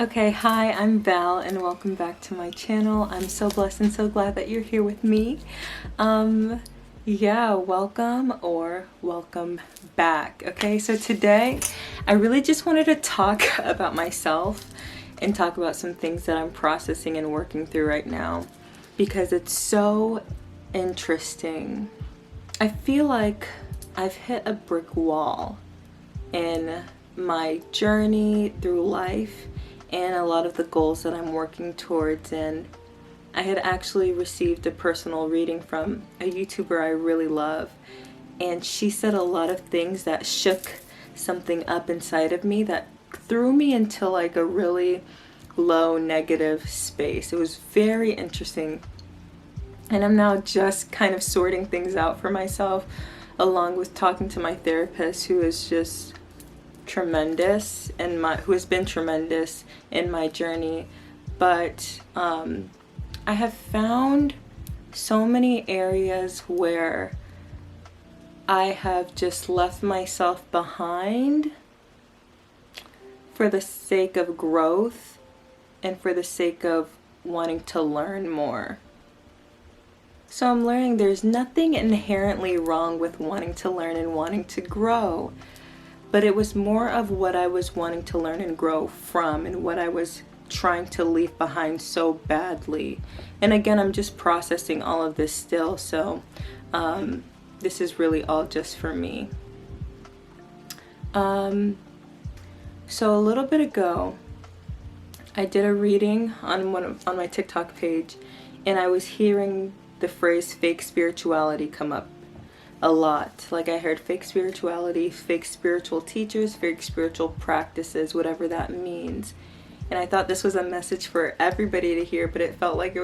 Okay, hi, I'm Val and welcome back to my channel. I'm so blessed and so glad that you're here with me. Yeah, welcome or welcome back. Okay, so today I really just wanted to talk about myself and talk about some things that I'm processing and working through right now because it's so interesting. I feel like I've hit a brick wall in my journey through life and a lot of the goals that I'm working towards. And I had actually received a personal reading from a YouTuber I really love, and she said a lot of things that shook something up inside of me that threw me into like a really low negative space. It was very interesting, and I'm now just kind of sorting things out for myself, along with talking to my therapist, who is just tremendous and who has been tremendous in my journey. But I have found so many areas where I have just left myself behind for the sake of growth and for the sake of wanting to learn more. So I'm learning there's nothing inherently wrong with wanting to learn and wanting to grow. But it was more of what I was wanting to learn and grow from, and what I was trying to leave behind so badly. And again, I'm just processing all of this still, so this is really all just for me. So a little bit ago, I did a reading on my TikTok page, and I was hearing the phrase fake spirituality come up a lot. Like, I heard fake spirituality, fake spiritual teachers, fake spiritual practices, whatever that means. And I thought this was a message for everybody to hear, but it felt like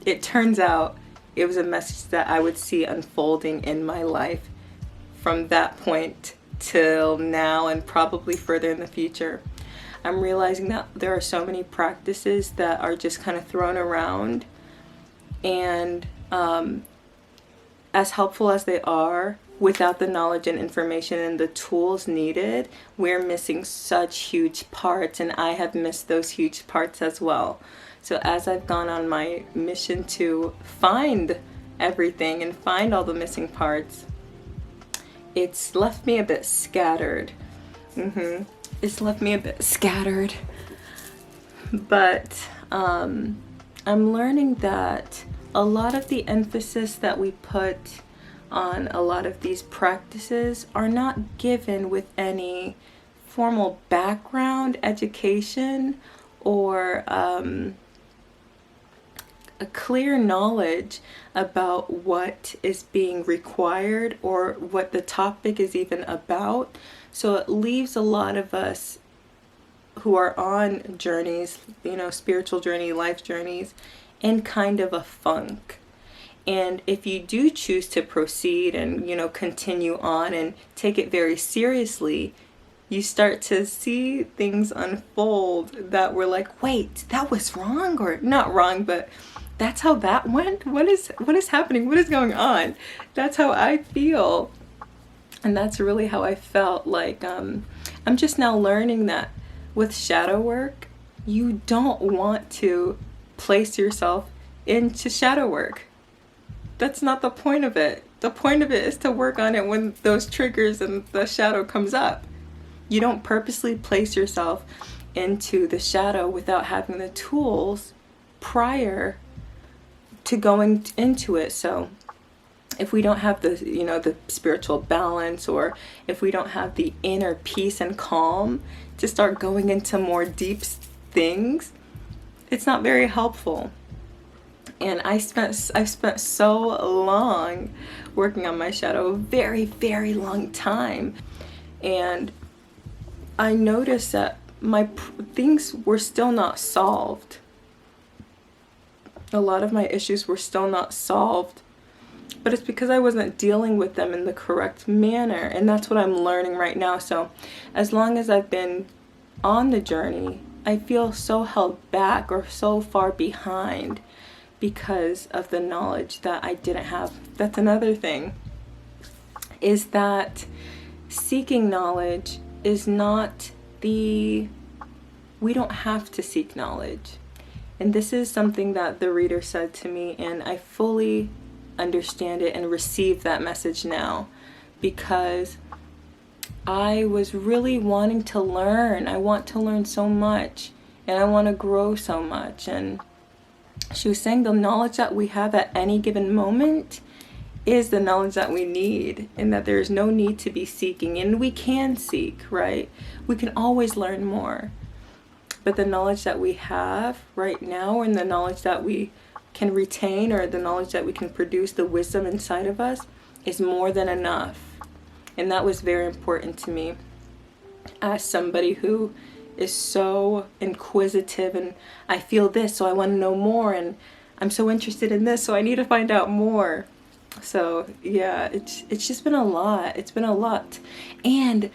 it turns out it was a message that I would see unfolding in my life from that point till now and probably further in the future. I'm realizing that there are so many practices that are just kind of thrown around, and as helpful as they are, without the knowledge and information and the tools needed, we're missing such huge parts, and I have missed those huge parts as well. So as I've gone on my mission to find everything and find all the missing parts, it's left me a bit scattered. It's left me a bit scattered. But I'm learning that a lot of the emphasis that we put on a lot of these practices are not given with any formal background, education, or a clear knowledge about what is being required or what the topic is even about. So it leaves a lot of us who are on journeys, spiritual journey, life journeys, in kind of a funk. And if you do choose to proceed and continue on and take it very seriously, you start to see things unfold that were like, wait, that was wrong, or not wrong, but that's how that went. What is happening? What is going on? That's how I feel. And that's really how I felt. Like I'm just now learning that with shadow work, you don't want to place yourself into shadow work. That's not the point of it. The point of it is to work on it when those triggers and the shadow comes up. You don't purposely place yourself into the shadow without having the tools prior to going into it. So if we don't have the spiritual balance, or if we don't have the inner peace and calm to start going into more deep things, it's not very helpful. And I've spent so long working on my shadow, a very, very long time. And I noticed that my things were still not solved. A lot of my issues were still not solved. But it's because I wasn't dealing with them in the correct manner. And that's what I'm learning right now. So as long as I've been on the journey, I feel so held back or so far behind because of the knowledge that I didn't have. That's another thing, is that seeking knowledge is not the we don't have to seek knowledge. And this is something that the reader said to me, and I fully understand it and receive that message now, because I was really wanting to learn. I want to learn so much, and I want to grow so much. And she was saying the knowledge that we have at any given moment is the knowledge that we need, and that there's no need to be seeking. And we can seek, right? We can always learn more. But the knowledge that we have right now, and the knowledge that we can retain, or the knowledge that we can produce, the wisdom inside of us, is more than enough. And that was very important to me as somebody who is so inquisitive, and I feel this, so I want to know more, and I'm so interested in this, so I need to find out more. So yeah, it's just been a lot. It's been a lot. And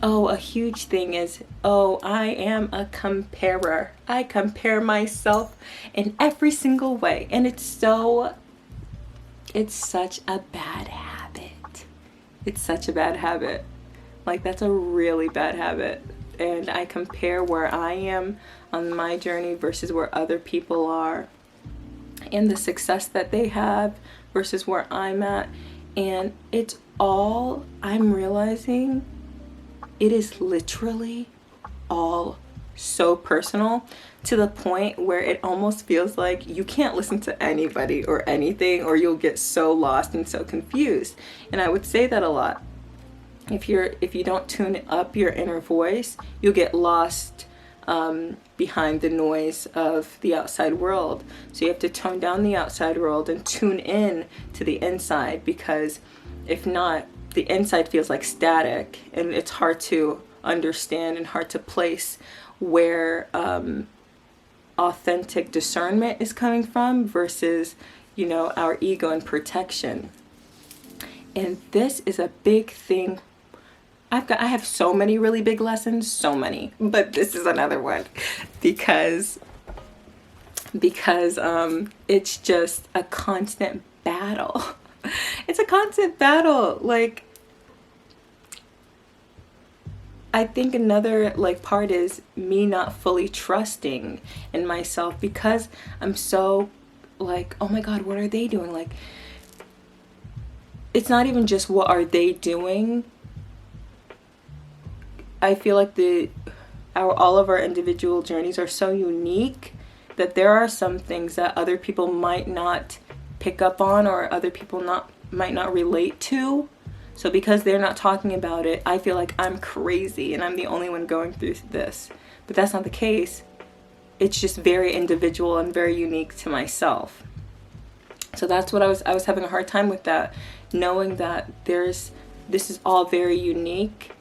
a huge thing is, I am a comparer. I compare myself in every single way. And it's such a bad habit. It's such a bad habit. Like, that's a really bad habit. And I compare where I am on my journey versus where other people are, and the success that they have versus where I'm at. And it's all, I'm realizing, it is literally all so personal, to the point where it almost feels like you can't listen to anybody or anything, or you'll get so lost and so confused. And I would say that a lot. If you don't tune up your inner voice, you'll get lost behind the noise of the outside world. So you have to tone down the outside world and tune in to the inside, because if not, the inside feels like static, and it's hard to understand and hard to place where authentic discernment is coming from versus, our ego and protection. And this is a big thing. I have so many really big lessons, so many, but this is another one, because it's just a constant battle. It's a constant battle. Like, I think another part is me not fully trusting in myself, because I'm so like, oh my God, what are they doing? Like, it's not even just what are they doing. I feel like all of our individual journeys are so unique that there are some things that other people might not pick up on, or other people might not relate to. So because they're not talking about it, I feel like I'm crazy and I'm the only one going through this. But that's not the case. It's just very individual and very unique to myself. So that's what I was having a hard time with, that, knowing that this is all very unique,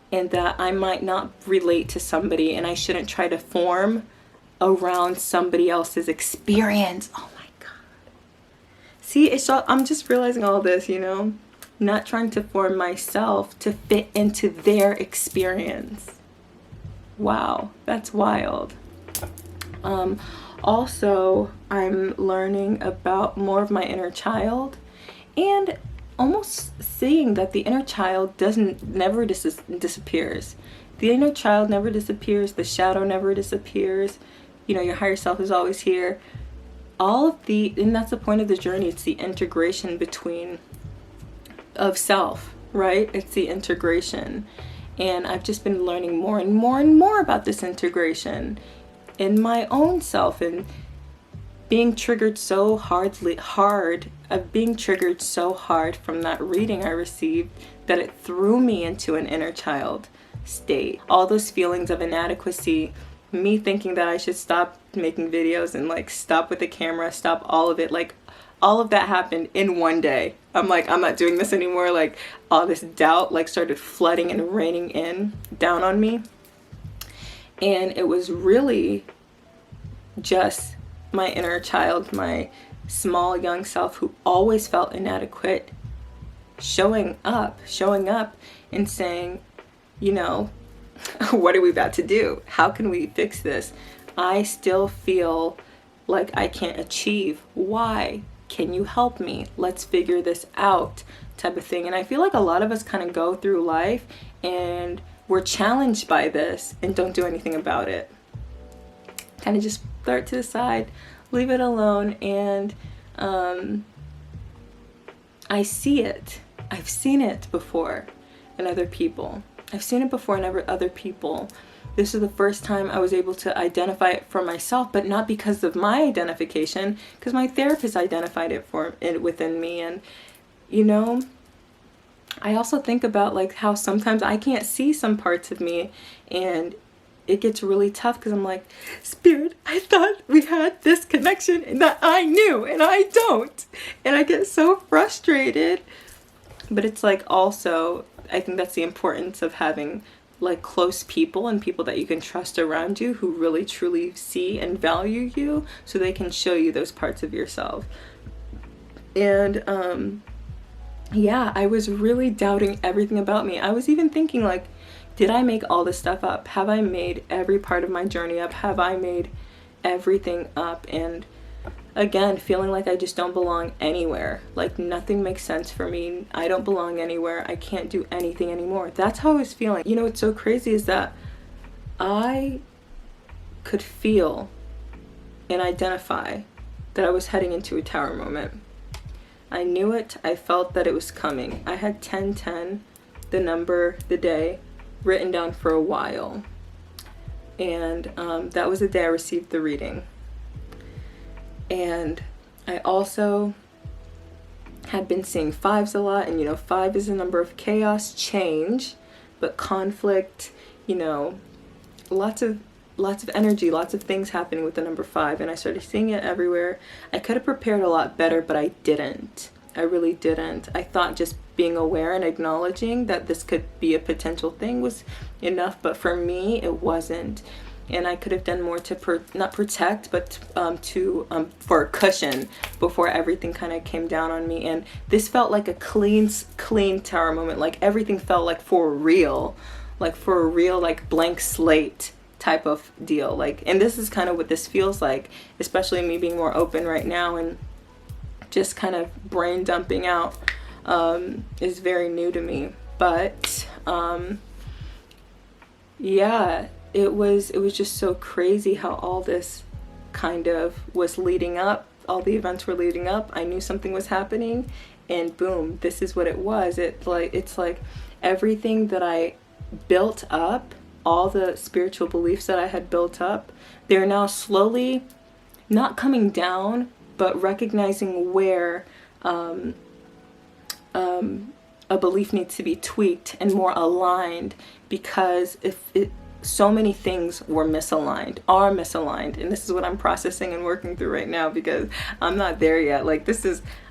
and that I might not relate to somebody, and I shouldn't try to form around somebody else's experience. Oh my God. See, I'm just realizing all this, not trying to form myself to fit into their experience. Wow, that's wild. Also, I'm learning about more of my inner child, and almost seeing that the inner child never disappears. The inner child never disappears. The shadow never disappears. Your higher self is always here. And that's the point of the journey. It's the integration of self, right? It's the integration. And I've just been learning more and more and more about this integration in my own self, and being triggered so hard from that reading I received, that it threw me into an inner child state. All those feelings of inadequacy, me thinking that I should stop making videos and stop with the camera, stop all of it. All of that happened in one day. I'm like, I'm not doing this anymore. All this doubt started flooding and raining down on me. And it was really just my inner child, my small young self, who always felt inadequate, showing up and saying, what are we about to do? How can we fix this? I still feel like I can't achieve. Why? Can you help me? Let's figure this out, type of thing. And I feel like a lot of us kind of go through life and we're challenged by this and don't do anything about it. kind of just throw it to the side, leave it alone, and I see it. I've seen it before in other people. I've seen it before in other people. This is the first time I was able to identify it for myself, but not because of my identification, because my therapist identified it within me. And you know, I also think about like how sometimes I can't see some parts of me, and it gets really tough because I'm like, Spirit, I thought we had this connection and that I knew and I don't. And I get so frustrated. But it's like also, I think that's the importance of having like close people and people that you can trust around you who really truly see and value you, so they can show you those parts of yourself. And yeah, I was really doubting everything about me. I was even thinking like, did I make all this stuff up? Have I made every part of my journey up? Have I made everything up? And again, feeling like I just don't belong anywhere. Like nothing makes sense for me. I don't belong anywhere. I can't do anything anymore. That's how I was feeling. You know, what's so crazy is that I could feel and identify that I was heading into a tower moment. I knew it. I felt that it was coming. I had 1010, the number, the day, written down for a while. And that was the day I received the reading. And I also had been seeing fives a lot, and you know, 5 is a number of chaos, change, but conflict, you know, lots of energy, lots of things happening with the number 5, and I started seeing it everywhere. I could have prepared a lot better, but I didn't. I really didn't. I thought just being aware and acknowledging that this could be a potential thing was enough, but for me, it wasn't. And I could have done more to not protect, but for a cushion before everything kind of came down on me. And this felt like a clean tower moment. Like everything felt like for real, like blank slate type of deal. Like, and this is kind of what this feels like, especially me being more open right now and just kind of brain dumping out is very new to me. But yeah. It was just so crazy how all this kind of was leading up. All the events were leading up. I knew something was happening, and boom, this is what it was. It's like everything that I built up, all the spiritual beliefs that I had built up, they're now slowly not coming down, but recognizing where a belief needs to be tweaked and more aligned, because so many things are misaligned, and this is what I'm processing and working through right now, because I'm not there yet. Like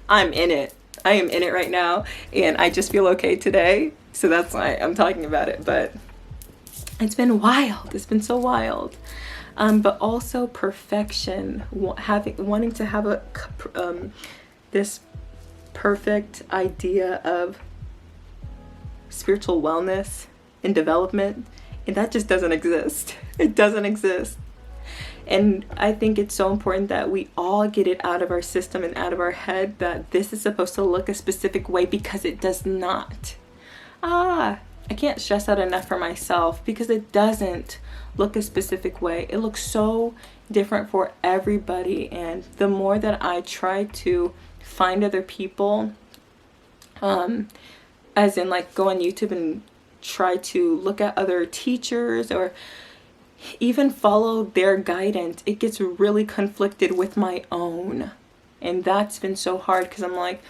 I'm in it. I am in it right now, and I just feel okay today, so that's why I'm talking about it. But it's been wild. It's been so wild. But also perfection, wanting to have this perfect idea of spiritual wellness and development. And that just doesn't exist. It doesn't exist. And I think it's so important that we all get it out of our system and out of our head that this is supposed to look a specific way, because it does not. I can't stress that enough for myself, because it doesn't look a specific way. It looks so different for everybody. And the more that I try to find other people, as in like go on YouTube and try to look at other teachers or even follow their guidance, it gets really conflicted with my own. And that's been so hard, because I'm like,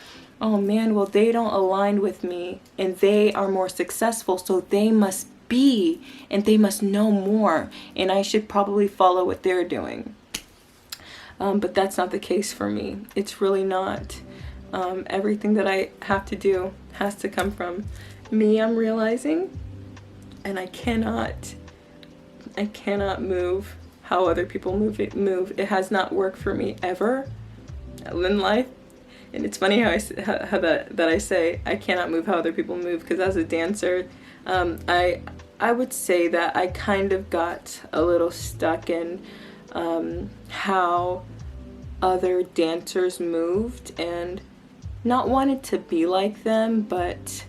oh man, well, they don't align with me and they are more successful, so they must be and they must know more, and I should probably follow what they're doing. But that's not the case for me. It's really not. Everything that I have to do has to come from me, I'm realizing, and I cannot move how other people move. It has not worked for me ever in life. And it's funny how I say I cannot move how other people move, because as a dancer, I would say that I kind of got a little stuck in how other dancers moved, and not wanted to be like them, but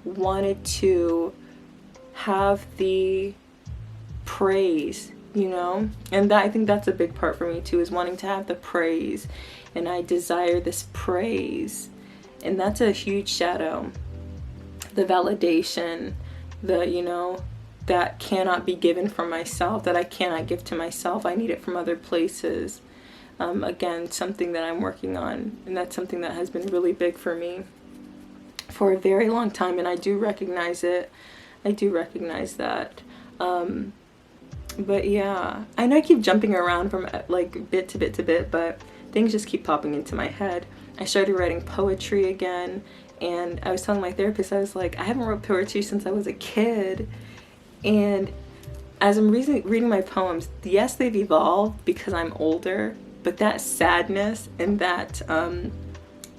wanted to have the praise you know? And that, I think that's a big part for me too, is wanting to have the praise, and I desire this praise, and that's a huge shadow. The validation, the, you know, that cannot be given from myself, that I cannot give to myself. I need it from other places. Again, something that I'm working on, and that's something that has been really big for me for a very long time, and I do recognize it. I do recognize that. But yeah, I know I keep jumping around from like bit to bit to bit, but things just keep popping into my head. I started writing poetry again, and I was telling my therapist, I was like, I haven't wrote poetry since I was a kid. And as I'm reading my poems, yes, they've evolved because I'm older, but that sadness and that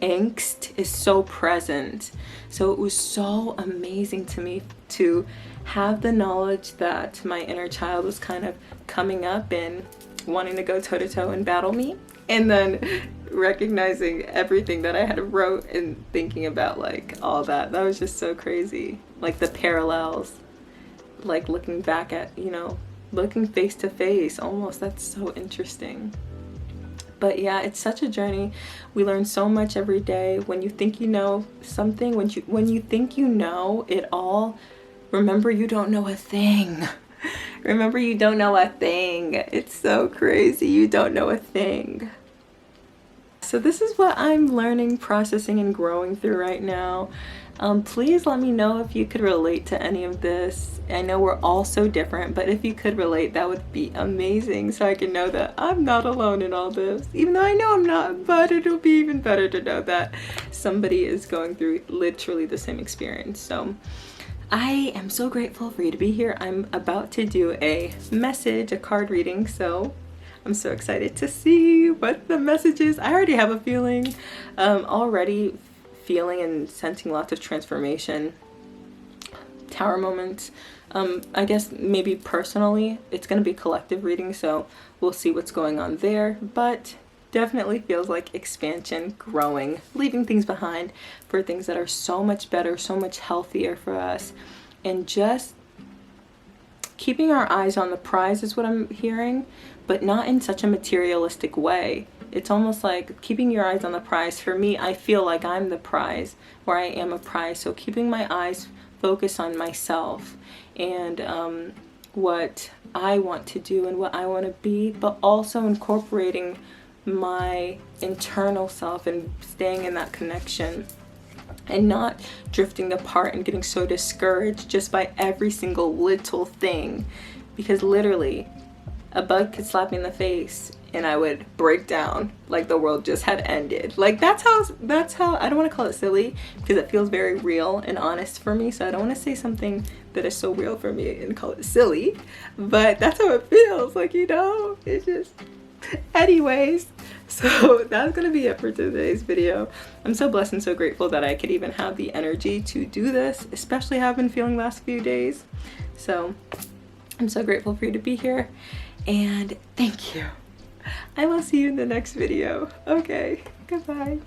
angst is so present. So it was so amazing to me to have the knowledge that my inner child was kind of coming up and wanting to go toe-to-toe and battle me, and then recognizing everything that I had wrote and thinking about like all that. That was just so crazy. Like the parallels, like looking back at, you know, looking face to face almost. That's so interesting. But yeah, it's such a journey. We learn so much every day. When you think you know something, when you think you know it all, remember you don't know a thing. Remember you don't know a thing. It's so crazy. You don't know a thing. So this is what I'm learning, processing, and growing through right now. Please let me know if you could relate to any of this. I know we're all so different, but if you could relate, that would be amazing, so I can know that I'm not alone in all this. Even though I know I'm not, but it'll be even better to know that somebody is going through literally the same experience. So I am so grateful for you to be here. I'm about to do a card reading, so I'm so excited to see what the message is. I already have a feeling, already feeling and sensing lots of transformation, tower moments. I guess maybe personally, it's going to be a collective reading, so we'll see what's going on there, but definitely feels like expansion, growing, leaving things behind for things that are so much better, so much healthier for us, and just keeping our eyes on the prize is what I'm hearing, but not in such a materialistic way. It's almost like keeping your eyes on the prize. For me, I feel like I'm the prize, or I am a prize. So keeping my eyes focused on myself and what I want to do and what I want to be, but also incorporating my internal self and staying in that connection and not drifting apart and getting so discouraged just by every single little thing. Because literally, a bug could slap me in the face and I would break down like the world just had ended. Like that's how, I don't want to call it silly because it feels very real and honest for me. So I don't want to say something that is so real for me and call it silly, but that's how it feels. Like, you know, it's just, anyways. So that's gonna be it for today's video. I'm so blessed and so grateful that I could even have the energy to do this, especially how I've been feeling the last few days. So I'm so grateful for you to be here, and thank you. I will see you in the next video. Okay, goodbye.